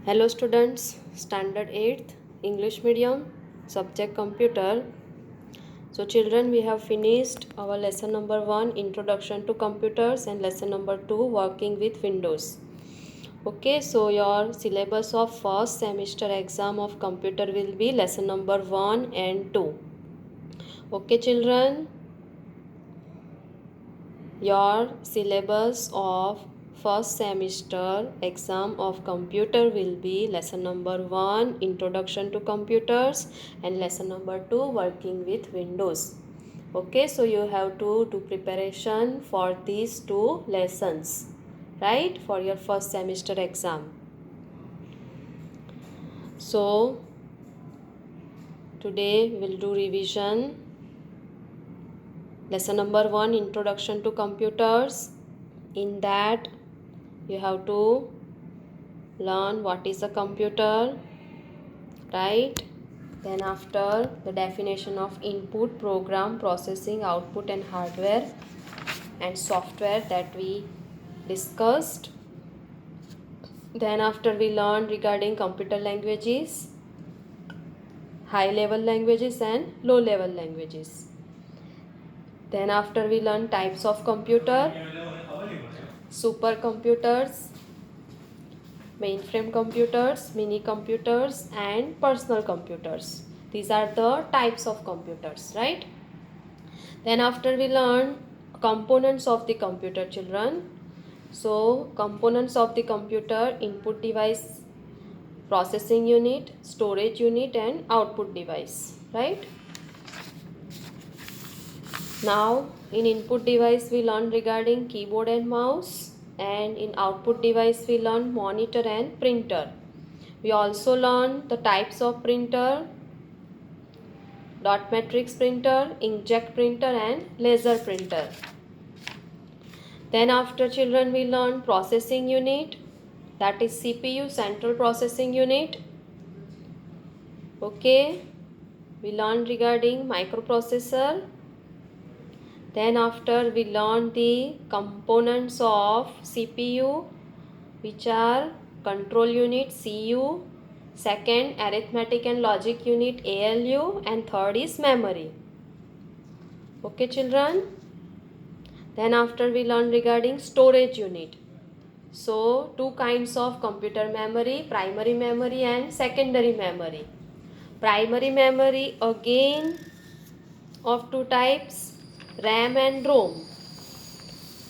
Hello students, standard 8th English medium, subject computer. So children, we have finished our lesson number 1, introduction to computers, and lesson number 2, working with Windows. Okay, so your syllabus of first semester exam of computer will be lesson number 1 and 2. Okay children, your syllabus of first semester exam of computer will be lesson number 1, introduction to computers, and lesson number 2, working with Windows. Okay, so you have to do preparation for these two lessons, right, for your first semester exam. So today we'll do revision. Lesson number 1, introduction to computers. In that you have to learn what is a computer, right? Then after, the definition of input, program, processing, output, and hardware and software that we discussed. Then after, we learned regarding computer languages, high level languages and low level languages. Then after, we learned types of computer, supercomputers, mainframe computers, mini computers, and personal computers. These are the types of computers, right? Then after, we learn components of the computer, children. So components of the computer: input device, processing unit, storage unit, and output device, right? Now in input device we learn regarding keyboard and mouse, and in output device we learn monitor and printer. We also learn the types of printer: dot matrix printer, inkjet printer, and laser printer. Then after, children, we learn processing unit, that is CPU, central processing unit. Okay, we learn regarding microprocessor. Then after, we learn the components of CPU, which are control unit CU, second arithmetic and logic unit ALU, and third is memory. Okay children. Then after, we learn regarding storage unit. So two kinds of computer memory: primary memory and secondary memory. Primary memory again of two types, RAM and ROM.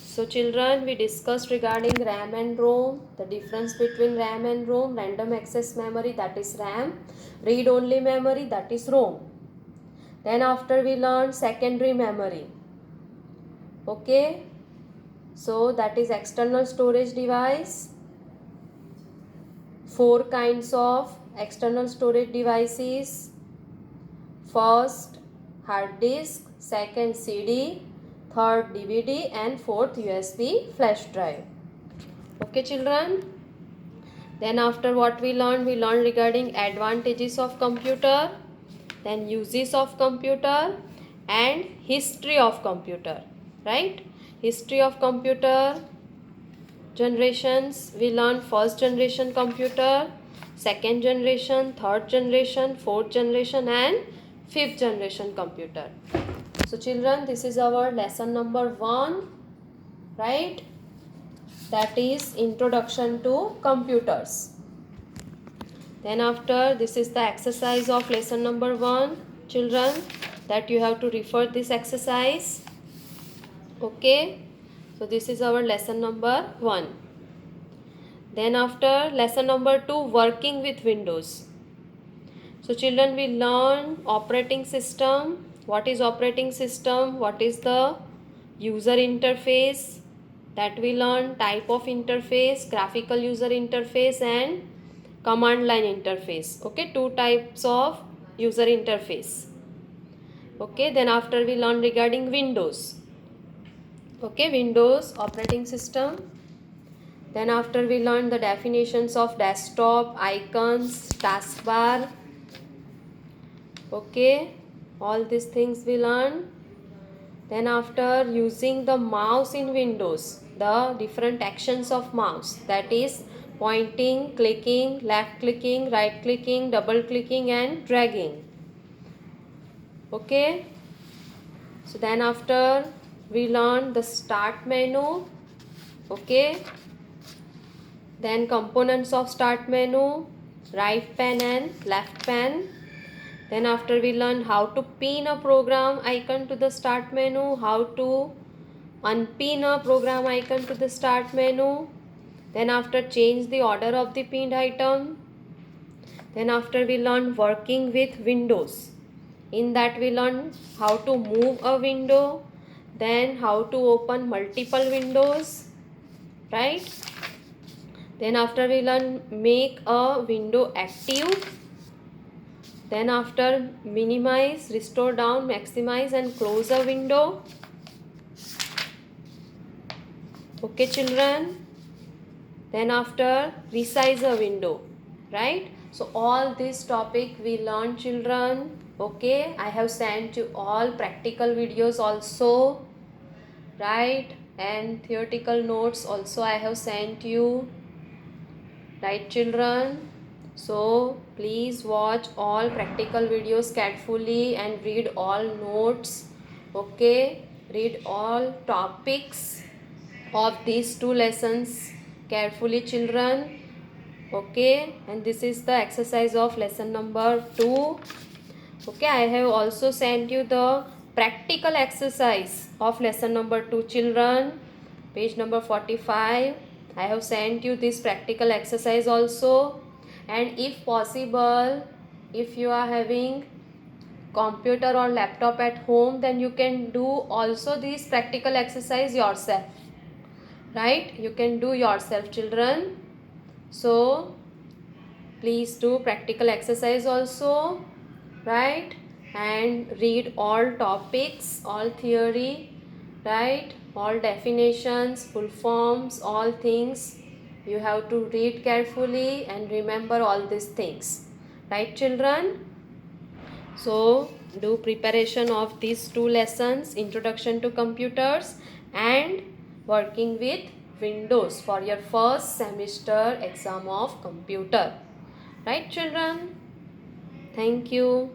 So children, we discussed regarding RAM and ROM, the difference between RAM and ROM: random access memory, that is RAM; read only memory, that is ROM. Then after, we learned secondary memory. Okay, so that is external storage device. Four kinds of external storage devices: first hard disk, second CD, third DVD, and fourth USB flash drive. Okay children. Then after, what we learned regarding advantages of computer, then uses of computer, and history of computer, right? History of computer generations: we learn first generation computer, second generation, third generation, fourth generation, and fifth generation computer. So children, this is our lesson number 1, right? That is introduction to computers. Then after, this is the exercise of lesson number 1, children, that you have to refer this exercise. Okay, so this is our lesson number 1. Then after, lesson number 2, working with Windows. So children, we learn operating system. What is operating system? What is the user interface? That we learn type of interface: graphical user interface and command line interface. Okay, two types of user interface. Okay, then after, we learn regarding Windows. Okay, Windows operating system. Then after, we learn the definitions of desktop, icons, taskbar. Okay, all these things we learn. Then after, using the mouse in Windows, the different actions of mouse, that is pointing, clicking, left clicking, right clicking, double clicking and dragging. Okay, so then after we learn the start menu. Okay, then components of start menu, right pan and left pan. Then after we learn how to pin a program icon to the start menu, how to unpin a program icon to the start menu. Then after change the order of the pinned item. Then after we learn working with windows. In that we learn how to move a window, then how to open multiple windows, right? Then after we learn make a window active. Then after minimize, restore down, maximize and close a window. Okay children. Then after resize a window, right? So all this topic we learn children. Okay, I have sent you all practical videos also, right? And theoretical notes also I have sent you, right children? So please watch all practical videos carefully and read all notes. Okay, read all topics of these two lessons carefully children. Okay, and this is the exercise of lesson number 2. Okay, I have also sent you the practical exercise of lesson number 2 children, page number 45. I have sent you this practical exercise also, and if possible, if you are having computer or laptop at home, then you can do also this practical exercise yourself, right? You can do yourself children. So please do practical exercise also, right? And read all topics, all theory, right? All definitions, full forms, all things you have to read carefully and remember all these things, right children? So do preparation of these two lessons, introduction to computers and working with Windows, for your first semester exam of computer, right children? Thank you.